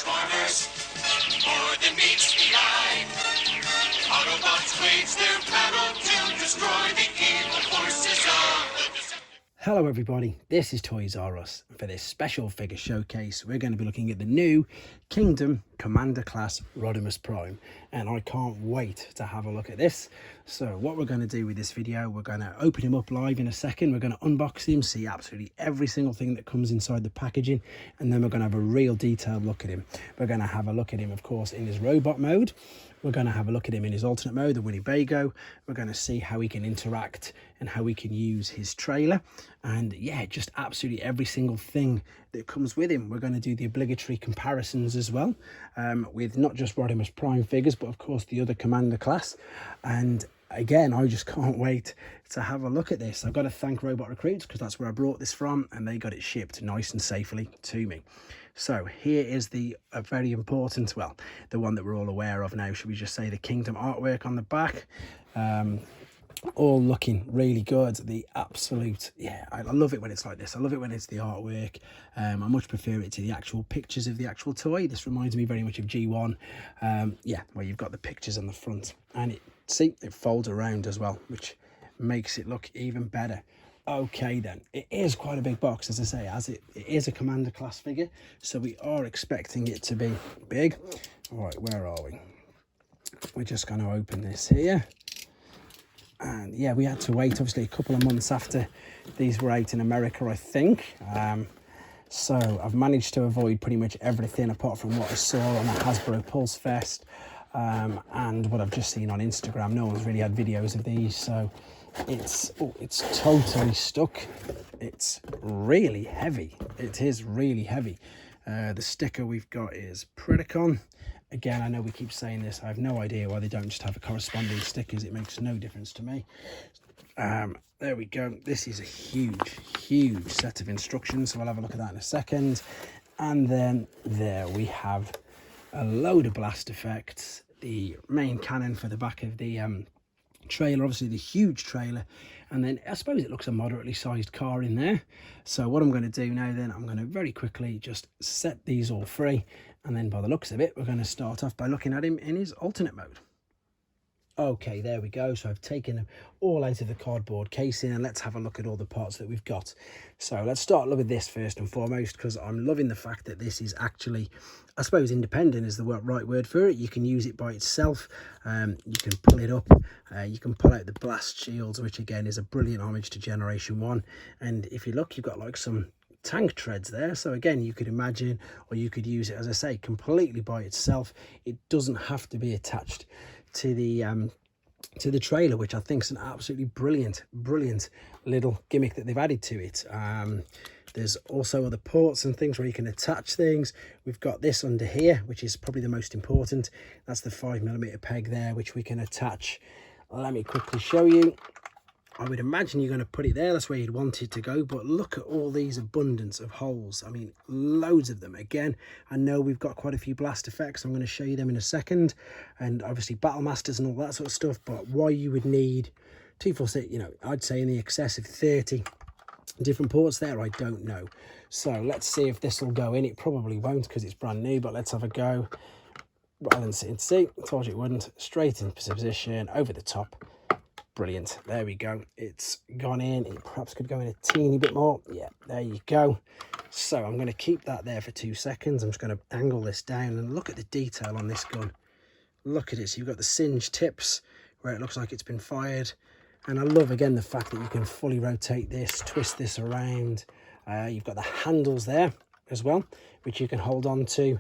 Transformers, more than meets the eye. Autobots wage their battle to destroy the evil forces of the Decepticons. Hello everybody, this is Toys R Us. For this special figure showcase, we're going to be looking at the new Kingdom Commander Class Rodimus Prime, and I can't wait to have a look at this. So what we're going to do with this video, we're going to open him up live in a second, we're going to unbox him, see absolutely every single thing that comes inside the packaging, and then we're going to have a real detailed look at him. We're going to have a look at him, of course, in his robot mode. We're going to have a look at him in his alternate mode, the Winnebago. We're going to see how he can interact and how we can use his trailer. And yeah, just absolutely every single thing that comes with him. We're going to do the obligatory comparisons as well, with not just Rodimus Prime figures, but of course the other Commander class. And again, I just can't wait to have a look at this. I've got to thank Robot Recruits because that's where I brought this from, and they got it shipped nice and safely to me. So here is the very important, well, the one that we're all aware of now, should we just say, the Kingdom artwork on the back. All looking really good. The absolute, yeah, I love it when it's like this. I love it when it's the artwork. I much prefer it to the actual pictures of the actual toy. This reminds me very much of G1, yeah, where you've got the pictures on the front, and it folds around as well, which makes it look even better. Okay then, it is quite a big box, as I say, as it is a Commander class figure, so we are expecting it to be big. All right, where are we? We're just going to open this here. And yeah, we had to wait obviously a couple of months after these were out in America, I think. So I've managed to avoid pretty much everything apart from what I saw on the Hasbro Pulse Fest, and what I've just seen on Instagram. No one's really had videos of these, so it's totally stuck. It's really heavy. It is really heavy. The sticker we've got is Predacon. Again, I know we keep saying this. I have no idea why they don't just have a corresponding stickers. It makes no difference to me. There we go. This is a huge set of instructions, so we'll have a look at that in a second. And then there we have a load of blast effects, the main cannon for the back of the trailer, obviously the huge trailer, and then I suppose it looks a moderately sized car in there. So what I'm going to do now then, I'm going to very quickly just set these all free, and then by the looks of it, we're going to start off by looking at him in his alternate mode. Okay, there we go. So I've taken them all out of the cardboard casing, and let's have a look at all the parts that we've got. So let's start with this first and foremost, because I'm loving the fact that this is actually, I suppose, independent is the right word for it. You can use it by itself. You can pull it up. You can pull out the blast shields, which again is a brilliant homage to Generation 1. And if you look, you've got like some tank treads there, so again you could imagine, or you could use it, as I say, completely by itself. It doesn't have to be attached to the trailer, which I think is an absolutely brilliant little gimmick that they've added to it. There's also other ports and things where you can attach things. We've got this under here, which is probably the most important. That's the 5mm peg there, which we can attach. Let me quickly show you. I would imagine you're going to put it there, that's where you'd want it to go, but look at all these abundance of holes. I mean, loads of them. Again, I know we've got quite a few blast effects. I'm going to show you them in a second, and obviously battle masters and all that sort of stuff, but why you would need 2, 4, 6, you know, I'd say in the excess of 30 different ports there, I don't know. So let's see if this will go in. It probably won't because it's brand new, but let's have a go. Rather than sit and see, I told you it wouldn't. Straight into position, over the top. Brilliant. There we go. It's gone in. It perhaps could go in a teeny bit more. Yeah, there you go. So I'm going to keep that there for 2 seconds. I'm just going to angle this down and look at the detail on this gun. Look at it. So you've got the singe tips where it looks like it's been fired. And I love, again, the fact that you can fully rotate this, twist this around. You've got the handles there as well, which you can hold on to,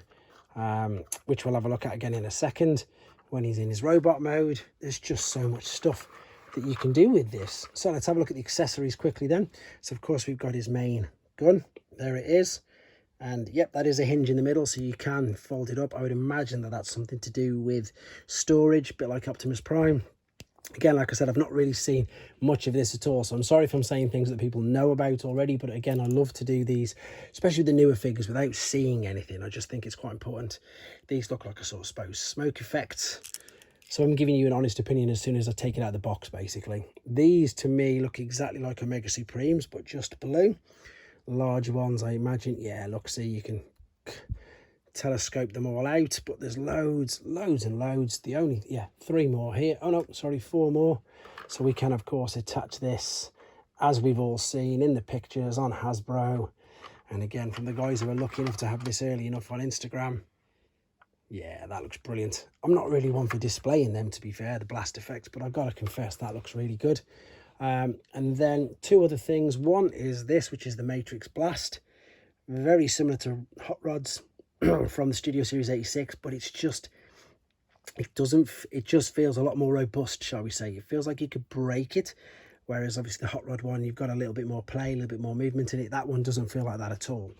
which we'll have a look at again in a second when he's in his robot mode. There's just so much stuff that you can do with this. So let's have a look at the accessories quickly then. So of course we've got his main gun. There it is. And yep, that is a hinge in the middle, so you can fold it up. I would imagine that that's something to do with storage, a bit like Optimus Prime. Again, like I said, I've not really seen much of this at all, so I'm sorry if I'm saying things that people know about already, but again, I love to do these, especially the newer figures, without seeing anything. I just think it's quite important. These look like a sort of smoke effects. So I'm giving you an honest opinion as soon as I take it out of the box, basically. These, to me, look exactly like Omega Supremes, but just blue. Large ones, I imagine. Yeah, look, see, you can telescope them all out, but there's loads and loads. The only, yeah, 3 more here. Oh no, sorry, 4 more. So we can of course attach this, as we've all seen in the pictures on Hasbro, and again from the guys who are lucky enough to have this early enough on Instagram. Yeah, that looks brilliant. I'm not really one for displaying them, to be fair, the blast effects, but I've got to confess that looks really good. And then 2 other things. One is this, which is the Matrix Blast, very similar to Hot Rods from the Studio Series 86, but it's just, it just feels a lot more robust, shall we say. It feels like you could break it, whereas obviously the Hot Rod one, you've got a little bit more play, a little bit more movement in it. That one doesn't feel like that at all.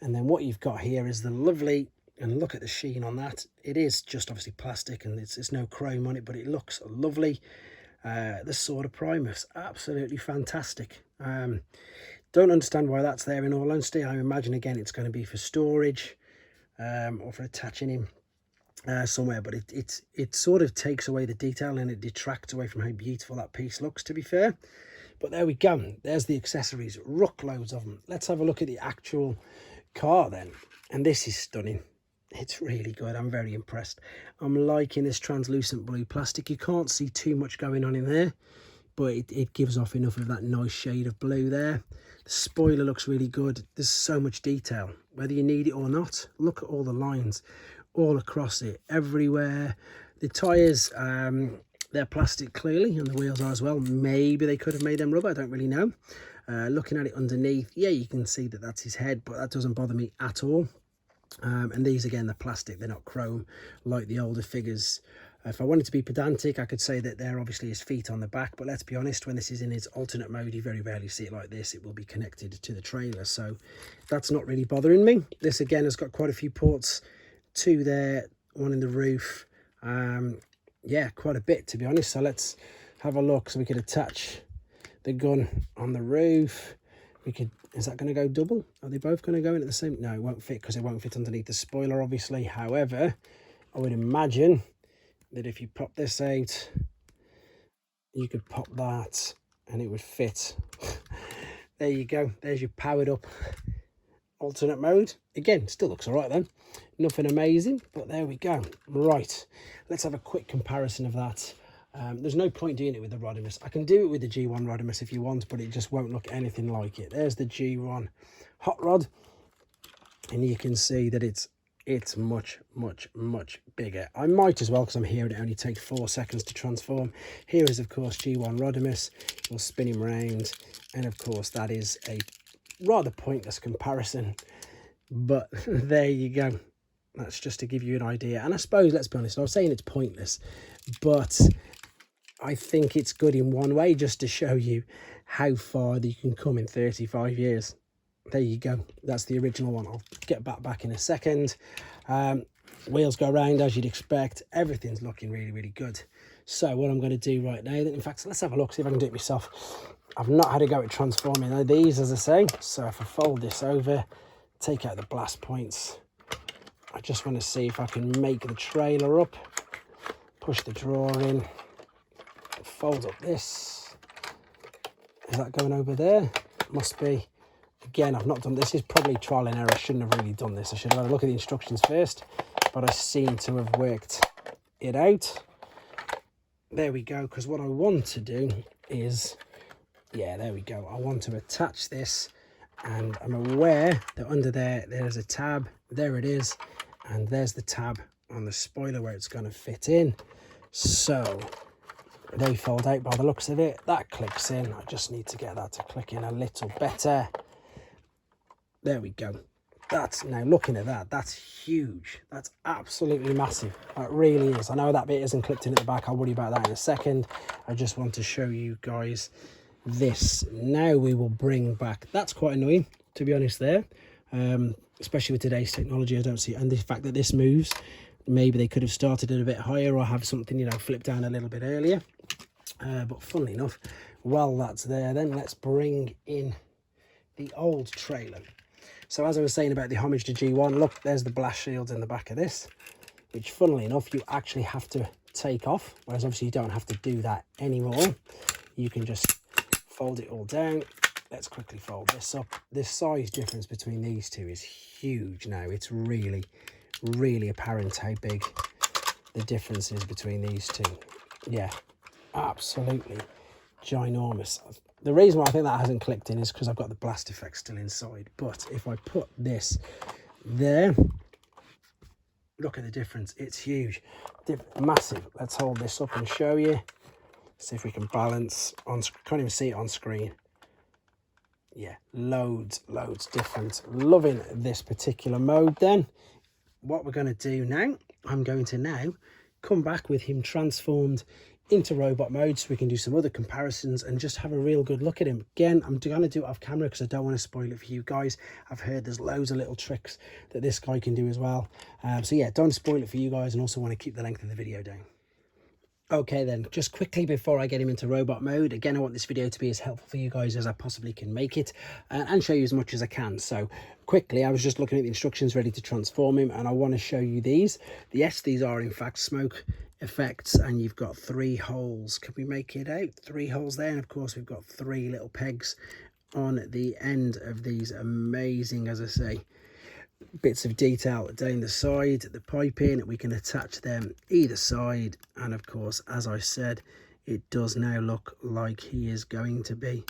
And then what you've got here is the lovely, and look at the sheen on that. It is just obviously plastic, and it's no chrome on it, but it looks lovely. The Sword of Primus, absolutely fantastic. Don't understand why that's there, in all honesty. I imagine again it's going to be for storage, or for attaching him somewhere, but it sort of takes away the detail, and it detracts away from how beautiful that piece looks, to be fair. But there we go, there's the accessories, ruckloads of them. Let's have a look at the actual car then, and this is stunning. It's really good. I'm very impressed. I'm liking this translucent blue plastic. You can't see too much going on in there, but it gives off enough of that nice shade of blue there. The spoiler looks really good. There's so much detail, whether you need it or not. Look at all the lines all across it, everywhere. The tyres, they're plastic clearly, and the wheels are as well. Maybe they could have made them rubber, I don't really know. Looking at it underneath, yeah, you can see that that's his head, but that doesn't bother me at all. And these again, they're plastic, they're not chrome like the older figures. If I wanted to be pedantic, I could say that they're obviously his feet on the back, but let's be honest, when this is in its alternate mode, you very rarely see it like this. It will be connected to the trailer, so that's not really bothering me. This again has got quite a few ports, 2 there, 1 in the roof. Yeah, quite a bit, to be honest. So let's have a look. So we could attach the gun on the roof. We could, is that going to go double? Are they both going to go in at the same? No, it won't fit, because it won't fit underneath the spoiler, obviously. However, I would imagine that if you pop this out, you could pop that and it would fit. There you go. There's your powered up alternate mode. Again, still looks all right then. Nothing amazing, but there we go. Right, let's have a quick comparison of that. There's no point doing it with the Rodimus. I can do it with the G1 Rodimus if you want, but it just won't look anything like it. There's the G1 Hot Rod, and you can see that it's much bigger. I might as well, because I'm here and it only takes 4 seconds to transform. Here is of course G1 Rodimus. We'll spin him round, and of course that is a rather pointless comparison, but there you go. That's just to give you an idea. And I suppose, let's be honest, I was saying it's pointless, but I think it's good in one way, just to show you how far that you can come in 35 years. There you go. That's the original one. I'll get back in a second. Wheels go around as you'd expect. Everything's looking really good. So what I'm going to do right now, in fact, let's have a look, see if I can do it myself. I've not had a go at transforming these, as I say. So if I fold this over, take out the blast points, I just want to see if I can make the trailer up, push the drawer in, fold up this. Is that going over there? Must be. Again, I've not done this. Is probably trial and error. I shouldn't have really done this. I should have had a look at the instructions first, but I seem to have worked it out. There we go, because what I want to do is, yeah, there we go. I want to attach this, and I'm aware that under there's a tab. There it is, and there's the tab on the spoiler where it's going to fit in. So they fold out by the looks of it. That clicks in. I just need to get that to click in a little better. There we go. That's, now looking at that, that's huge. That's absolutely massive. That really is. I know that bit isn't clipped in at the back. I'll worry about that in a second. I just want to show you guys this. Now we will bring back, that's quite annoying, to be honest there. Especially with today's technology, I don't see it. And the fact that this moves, maybe they could have started it a bit higher or have something, you know, flipped down a little bit earlier. But funnily enough, while that's there, then let's bring in the old trailer. So as I was saying about the homage to G1, look, there's the blast shields in the back of this, which funnily enough, you actually have to take off, whereas obviously you don't have to do that anymore. You can just fold it all down. Let's quickly fold this up. The size difference between these two is huge now. It's really really apparent how big the difference is between these two. Yeah, absolutely ginormous. The reason why I think that hasn't clicked in is because I've got the blast effect still inside. But if I put this there, look at the difference. It's huge, massive. Let's hold this up and show you. See if we can balance on. Can't even see it on screen. Yeah, loads different. Loving this particular mode. Then what we're going to do now, I'm going to now come back with him transformed into robot mode so we can do some other comparisons and just have a real good look at him. Again, I'm going to do it off camera because I don't want to spoil it for you guys. I've heard there's loads of little tricks that this guy can do as well. So yeah, don't spoil it for you guys, and also want to keep the length of the video down. Okay then, just quickly before I get him into robot mode, again I want this video to be as helpful for you guys as I possibly can make it, and show you as much as I can. So quickly, I was just looking at the instructions ready to transform him, and I want to show you these. Yes, these are in fact smoke effects, and you've got 3 holes. Can we make it out? 3 holes there, and of course we've got 3 little pegs on the end of these amazing, as I say, bits of detail down the side, the piping. We can attach them either side, and of course, as I said, it does now look like he is going to be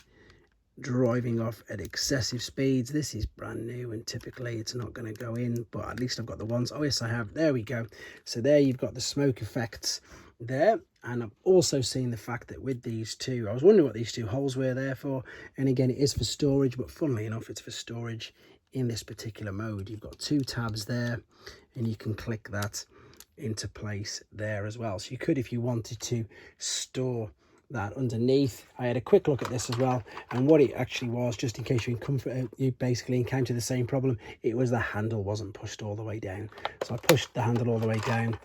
driving off at excessive speeds. This is brand new, and typically it's not going to go in, but at least I've got the ones. Oh yes, I have. There we go. So there you've got the smoke effects there, and I've also seen the fact that with these two, I was wondering what these 2 holes were there for, and again it is for storage, but funnily enough it's for storage in this particular mode. You've got 2 tabs there, and you can click that into place there as well. So you could, if you wanted to, store that underneath. I had a quick look at this as well, and what it actually was, just in case you basically encounter the same problem, it was the handle wasn't pushed all the way down. So I pushed the handle all the way down,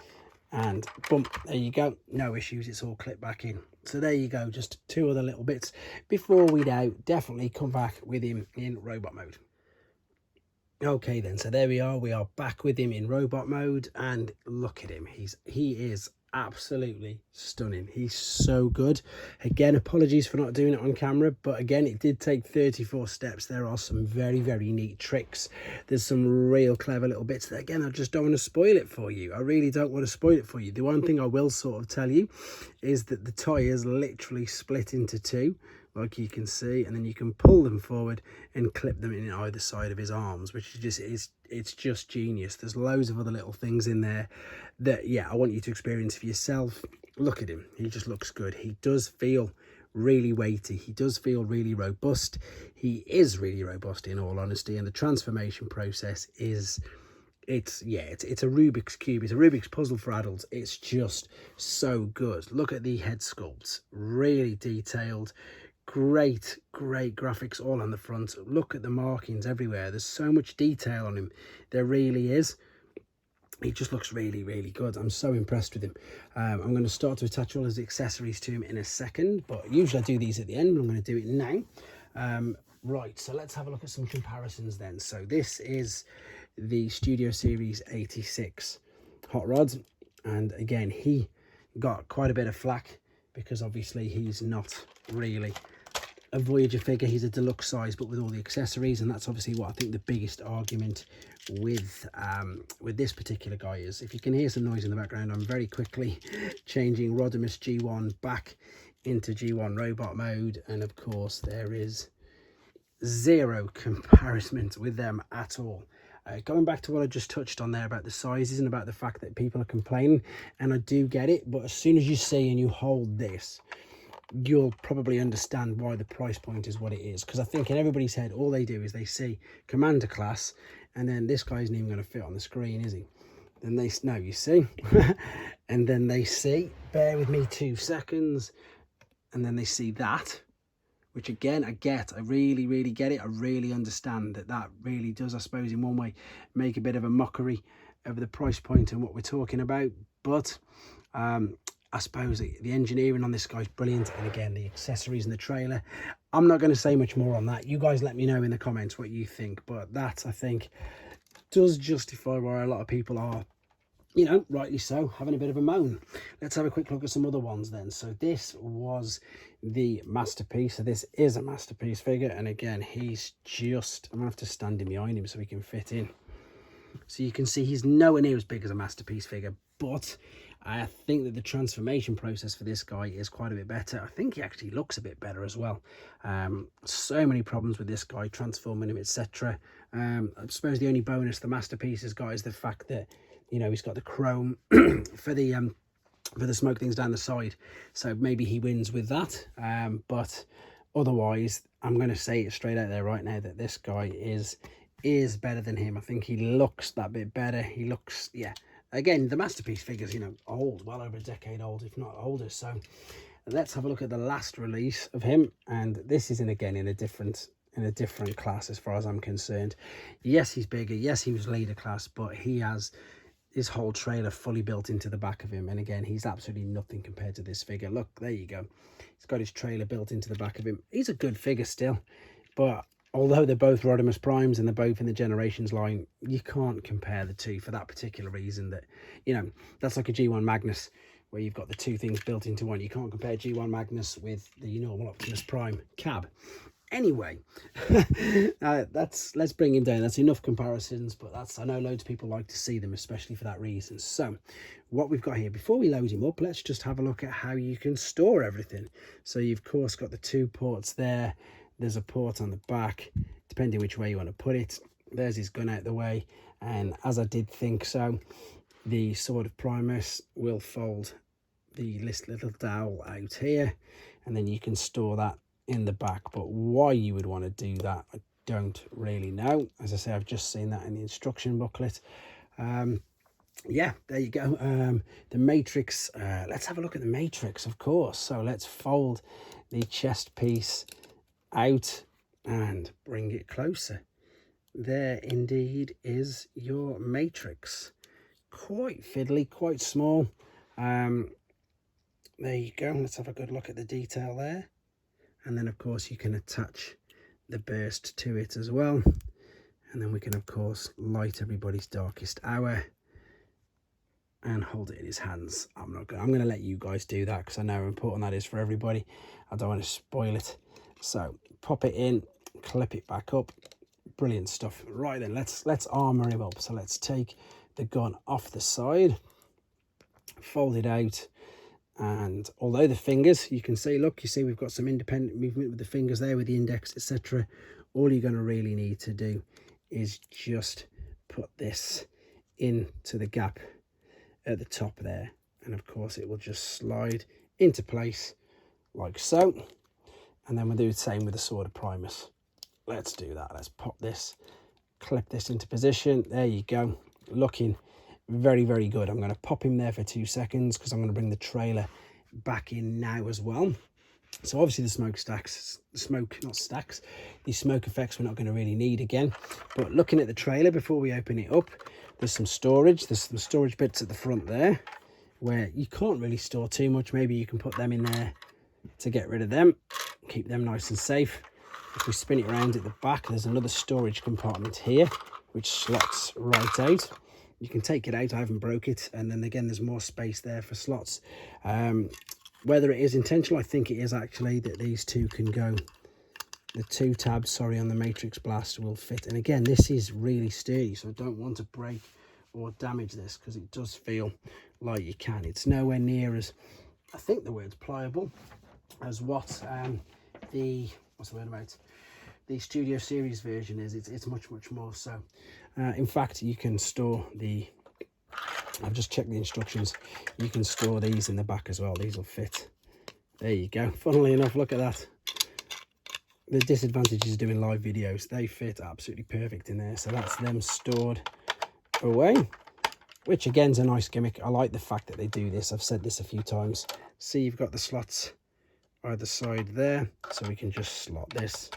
and boom, there you go, no issues, it's all clipped back in. So there you go, just 2 other little bits before we now definitely come back with him in robot mode. Okay then, so there we are back with him in robot mode, and look at him, he is absolutely stunning. He's so good. Again, apologies for not doing it on camera, but again, it did take 34 steps. There are some very neat tricks. There's some real clever little bits that, again, I just don't want to spoil it for you. I really don't want to spoil it for you. The one thing I will sort of tell you is that the toy is literally split into 2, like you can see, and then you can pull them forward and clip them in either side of his arms, which is it's just genius. There's loads of other little things in there that, yeah, I want you to experience for yourself. Look at him, he just looks good. He does feel really weighty, he does feel really robust. He is really robust, in all honesty, and the transformation process is, it's a Rubik's Cube. It's a Rubik's puzzle for adults. It's just so good. Look at the head sculpts, really detailed. Great graphics all on the front. Look at the markings everywhere. There's so much detail on him, there really is. He just looks really good. I'm so impressed with him. I'm going to start to attach all his accessories to him in a second, but usually I do these at the end, but I'm going to do it now. Right, so let's have a look at some comparisons then. So this is the Studio Series 86 hot rod, and again, he got quite a bit of flack because obviously he's not really a Voyager figure. He's a deluxe size, but with all the accessories, and that's obviously what I think the biggest argument with this particular guy is. If you can hear some noise in the background, I'm very quickly changing Rodimus G1 back into G1 robot mode, and of course there is 0 comparison with them at all. Going back to what I just touched on there about the sizes and about the fact that people are complaining, and I do get it, but as soon as you see and you hold this, you'll probably understand why the price point is what it is. Because I think in everybody's head, all they do is they see Commander class, and then this guy isn't even going to fit on the screen, is he? Then they know, you see, and then they see, bear with me 2 seconds, and then they see that, which again, I really get it. I really understand that really does, I suppose, in one way, make a bit of a mockery of the price point and what we're talking about. But I suppose the engineering on this guy's brilliant, and again, the accessories and the trailer, I'm not going to say much more on that. You guys let me know in the comments what you think, but that, I think, does justify why a lot of people are, you know, rightly so, having a bit of a moan. Let's have a quick look at some other ones then. So this was the masterpiece. So this is a masterpiece figure, and again, he's just, I'm gonna have to stand in behind him so he can fit in. So you can see he's nowhere near as big as a Masterpiece figure, but I think that the transformation process for this guy is quite a bit better. I think he actually looks a bit better as well. So many problems with this guy, transforming him, etc. I suppose the only bonus the Masterpiece has got is the fact that, you know, he's got the chrome for the smoke things down the side, so maybe he wins with that. But otherwise, I'm going to say it straight out there right now that this guy is better than him. I think he looks that bit better. He looks, yeah, again, the Masterpiece figures, you know, old, well over a decade old, if not older. So let's have a look at the last release of him, and this is in a different class as far as I'm concerned. Yes, he's bigger, yes, he was leader class, but he has his whole trailer fully built into the back of him, and again, he's absolutely nothing compared to this figure. Look, there you go, he's got his trailer built into the back of him. He's a good figure still, but although they're both Rodimus Primes and they're both in the Generations line, you can't compare the two for that particular reason. That, you know, that's like a G1 Magnus where you've got the two things built into one. You can't compare G1 Magnus with the normal Optimus Prime cab. Anyway, let's bring him down. That's enough comparisons, but I know loads of people like to see them, especially for that reason. So what we've got here, before we load him up, let's just have a look at how you can store everything. So you've of course got the two ports there. There's a port on the back, depending which way you want to put it. There's his gun out the way, and as I did think so, the Sword of Primus will fold the little dowel out here, and then you can store that in the back. But why you would want to do that, I don't really know. As I say, I've just seen that in the instruction booklet. Yeah, there you go. The Matrix, let's have a look at the Matrix, of course. So let's fold the chest piece out and bring it closer. There indeed is your Matrix. Quite fiddly, quite small. There you go. Let's have a good look at the detail there. And then of course you can attach the burst to it as well, and then we can of course light everybody's darkest hour and hold it in his hands. I'm going to let you guys do that because I know how important that is for everybody. I don't want to spoil it. So pop it in, clip it back up. Brilliant stuff. Right then, let's armor him up. So let's take the gun off the side, fold it out, and although the fingers, you can see, look, you see we've got some independent movement with the fingers there, with the index, etc. All you're going to really need to do is just put this into the gap at the top there, and of course it will just slide into place like so. And then we'll do the same with the Sword of Primus. Let's do that. Let's pop this, clip this into position. There you go. Looking very, very good. I'm going to pop him there for 2 seconds because I'm going to bring the trailer back in now as well. So obviously the smoke effects we're not going to really need again. But looking at the trailer before we open it up, there's some storage. There's some storage bits at the front there where you can't really store too much. Maybe you can put them in there to get rid of them, keep them nice and safe. If we spin it around at the back, there's another storage compartment here which slots right out. You can take it out, I haven't broke it, and then again there's more space there for slots. Whether it is intentional, I think it is actually, that these two can go, the two tabs, sorry, on the Matrix Blast will fit. And again, this is really sturdy, so I don't want to break or damage this because it does feel like you can. It's nowhere near as, I think the word's pliable, as what the Studio Series version is. It's much more so. In fact, you can store the, I've just checked the instructions, you can store these in the back as well. These will fit. There you go. Funnily enough, look at that. The disadvantages of doing live videos, they fit absolutely perfect in there. So that's them stored away, which again is a nice gimmick. I like the fact that they do this. I've said this a few times. See, you've got the slots either side there, so we can just slot this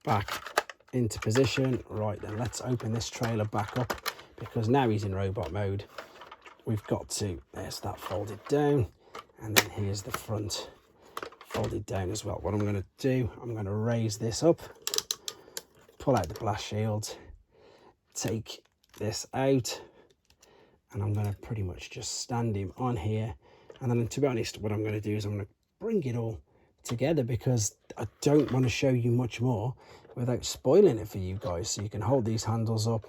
back into position. Right then, let's open this trailer back up because now he's in robot mode. We've got to, there's that folded down, and then here's the front folded down as well. What I'm going to do, I'm going to raise this up, pull out the blast shield, take this out, and I'm going to pretty much just stand him on here. And then, to be honest, what I'm going to do is I'm going to bring it all together because I don't want to show you much more without spoiling it for you guys. So you can hold these handles up,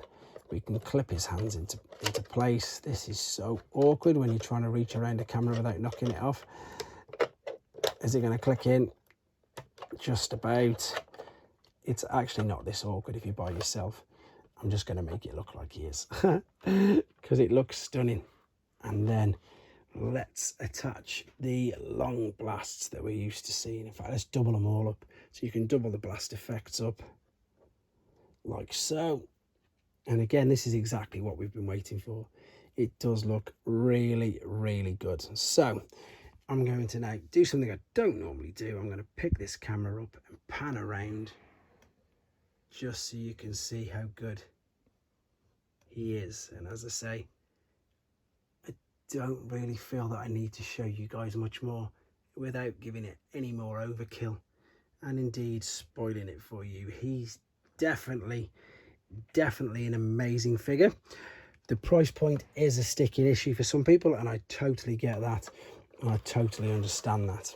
We can clip his hands into place. This is so awkward when you're trying to reach around the camera without knocking it off. Is it going to click in? Just about. It's actually not this awkward if you're by yourself. I'm just going to make it look like he is because it looks stunning. And then let's attach the long blasts that we're used to seeing. In fact, let's double them all up so you can double the blast effects up like so. And again, this is exactly what we've been waiting for. It does look really, really good. So I'm going to now do something I don't normally do. I'm going to pick this camera up and pan around just so you can see how good he is. And as I say, I don't really feel that I need to show you guys much more without giving it any more overkill and indeed spoiling it for you. He's definitely an amazing figure. The price point is a sticking issue for some people, and I totally get that, and I totally understand that.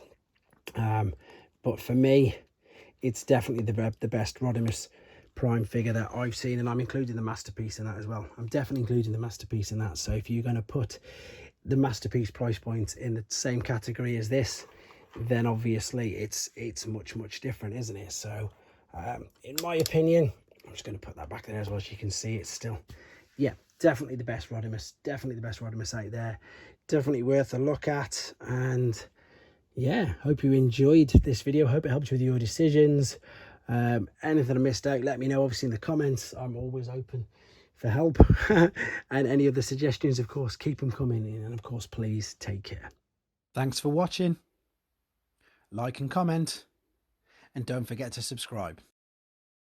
But for me, it's definitely the best Rodimus Prime figure that I've seen, and I'm including the Masterpiece in that as well. I'm definitely including the Masterpiece in that. So if you're going to put the Masterpiece price point in the same category as this, then obviously it's much different, isn't it? So in my opinion, I'm just going to put that back there as well, so you can see it's still, yeah, definitely the best Rodimus, definitely the best Rodimus out there, definitely worth a look at. And yeah, hope you enjoyed this video. Hope it helped you with your decisions. Anything I missed out, let me know obviously in the comments. I'm always open for help. And any other suggestions, of course, keep them coming in. And of course, please take care. Thanks for watching. Like and comment, and don't forget to subscribe.